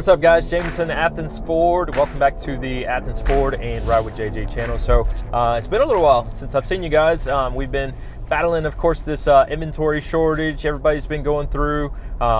what's up guys? Jameson, Athens Ford. Welcome back to the Athens Ford and Ride with JJ channel. So it's been a little while since I've seen you guys. We've been battling, of course, this inventory shortage everybody's been going through.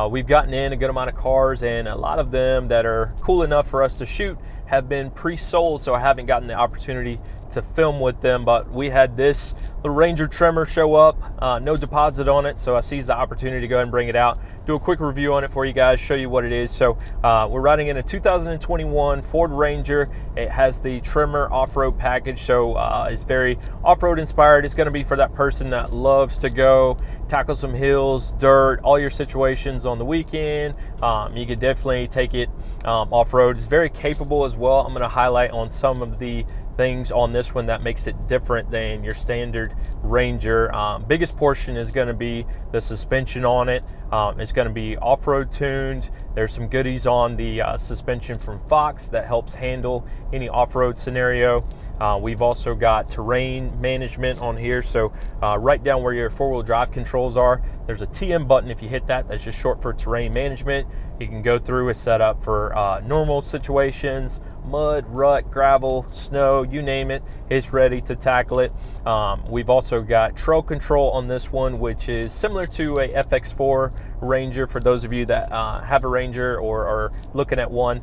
We've gotten in a good amount of cars, and a lot of them that are cool enough for us to shoot have been pre-sold, so I haven't gotten the opportunity to film with them. But we had this little Ranger Tremor show up, no deposit on it, so I seized the opportunity to go ahead and bring it out, do a quick review on it for you guys, show you what it is. So we're riding in a 2021 Ford Ranger. It has the Tremor Off-Road Package, so it's very off-road inspired. It's going to be for that person that loves to go tackle some hills, dirt, all your situations on the weekend. You could definitely take it off-road. It's very capable as well. I'm going to highlight on some of the things on this one that makes it different than your standard Ranger. Biggest portion is going to be the suspension on it. It's going to be off-road tuned. There's some goodies on the suspension from Fox that helps handle any off-road scenario. We've also got terrain management on here, so right down where your four-wheel drive controls are, there's a TM button. If you hit that, that's just short for terrain management. You can go through a setup for normal situations, mud, rut, gravel, snow, you name it, it's ready to tackle it. We've also got trail control on this one, which is similar to a FX4 Ranger. For those of you that have a Ranger or are looking at one,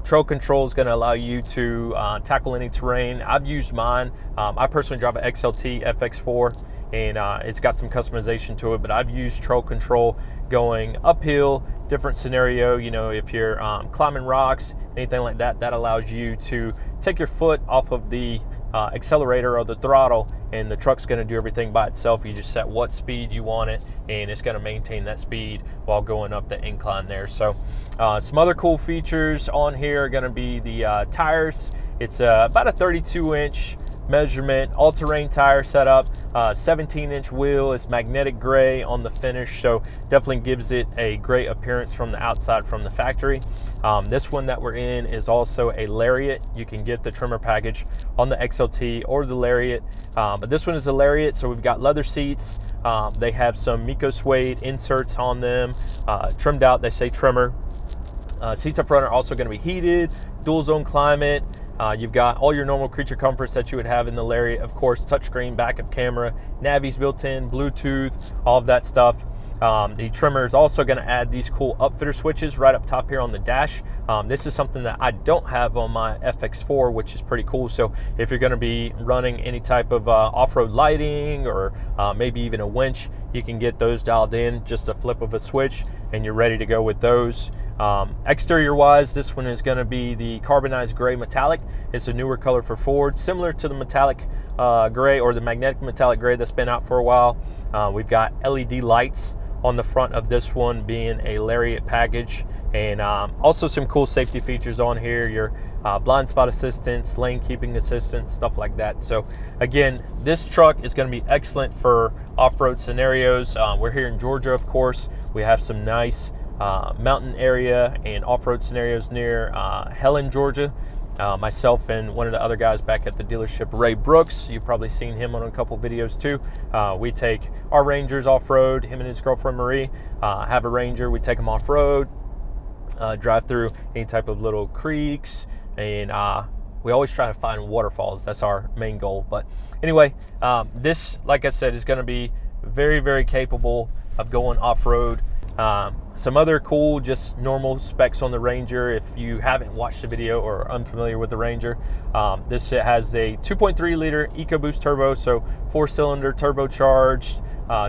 trail control is going to allow you to tackle any terrain. I've used mine. I personally drive an XLT FX4, and it's got some customization to it, but I've used trail control going uphill, different scenario. You know, if you're climbing rocks, anything like that, that allows you to take your foot off of the accelerator or the throttle, and the truck's going to do everything by itself. You just set what speed you want it, and it's going to maintain that speed while going up the incline there. So some other cool features on here are going to be the tires. It's about a 32-inch measurement, all-terrain tire setup, 17-inch wheel. It's magnetic gray on the finish, so definitely gives it a great appearance from the outside from the factory. This one that we're in is also a Lariat. You can get the Tremor package on the XLT or the Lariat, but this one is a Lariat, so we've got leather seats. They have some Miko suede inserts on them, trimmed out, they say Tremor. Seats up front are also going to be heated, dual zone climate. You've got all your normal creature comforts that you would have in the Lariat, of course, touchscreen, backup camera, Navi's built in, Bluetooth, all of that stuff. The Tremor is also going to add these cool upfitter switches right up top here on the dash. This is something that I don't have on my FX4, which is pretty cool. So if you're going to be running any type of off-road lighting or maybe even a winch, you can get those dialed in, just a flip of a switch, and you're ready to go with those. Exterior wise, this one is going to be the carbonized gray metallic. It's a newer color for Ford, similar to the metallic gray or the magnetic metallic gray that's been out for a while. We've got LED lights on the front of this one, being a Lariat package, and also some cool safety features on here, your blind spot assistance, lane keeping assistance, stuff like that. So again, this truck is going to be excellent for off-road scenarios. We're here in Georgia, of course. We have some nice mountain area and off-road scenarios near Helen, Georgia. Myself and one of the other guys back at the dealership, Ray Brooks, you've probably seen him on a couple videos too. We take our Rangers off-road. Him and his girlfriend Marie have a Ranger. We take them off-road, drive through any type of little creeks, and we always try to find waterfalls. That's our main goal. But anyway, this, like I said, is going to be very, very capable of going off-road. Some other cool, just normal specs on the Ranger. If you haven't watched the video or are unfamiliar with the Ranger, this has a 2.3 liter EcoBoost turbo, so 4-cylinder turbocharged,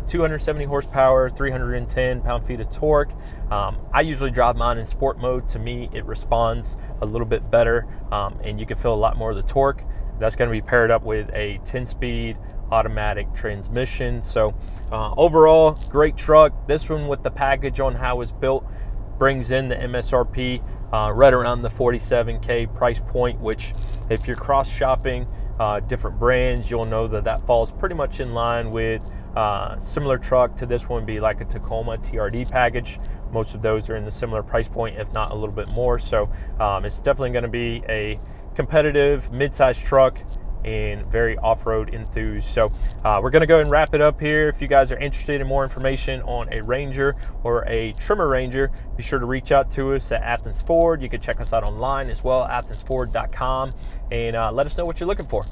270 horsepower, 310 pound-feet of torque. I usually drive mine in sport mode. To me, it responds a little bit better, and you can feel a lot more of the torque. That's going to be paired up with a 10-speed automatic transmission. So overall, great truck. This one, with the package on how it's built, brings in the MSRP right around the $47K price point, which if you're cross shopping different brands, you'll know that that falls pretty much in line with similar truck to this one, be like a Tacoma TRD package. Most of those are in the similar price point, if not a little bit more. So it's definitely going to be a competitive mid-sized truck and very off-road enthused. So we're going to go ahead and wrap it up here. If you guys are interested in more information on a Ranger or a Tremor Ranger, be sure to reach out to us at Athens Ford. You can check us out online as well, athensford.com, and let us know what you're looking for.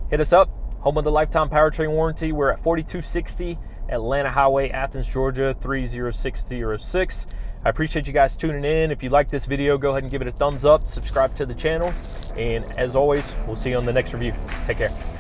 Hit us up, home of the lifetime powertrain warranty. We're at 4260 Atlanta Highway, Athens, Georgia, 30606. I appreciate you guys tuning in. If you like this video, go ahead and give it a thumbs up, subscribe to the channel, and as always, we'll see you on the next review. Take care.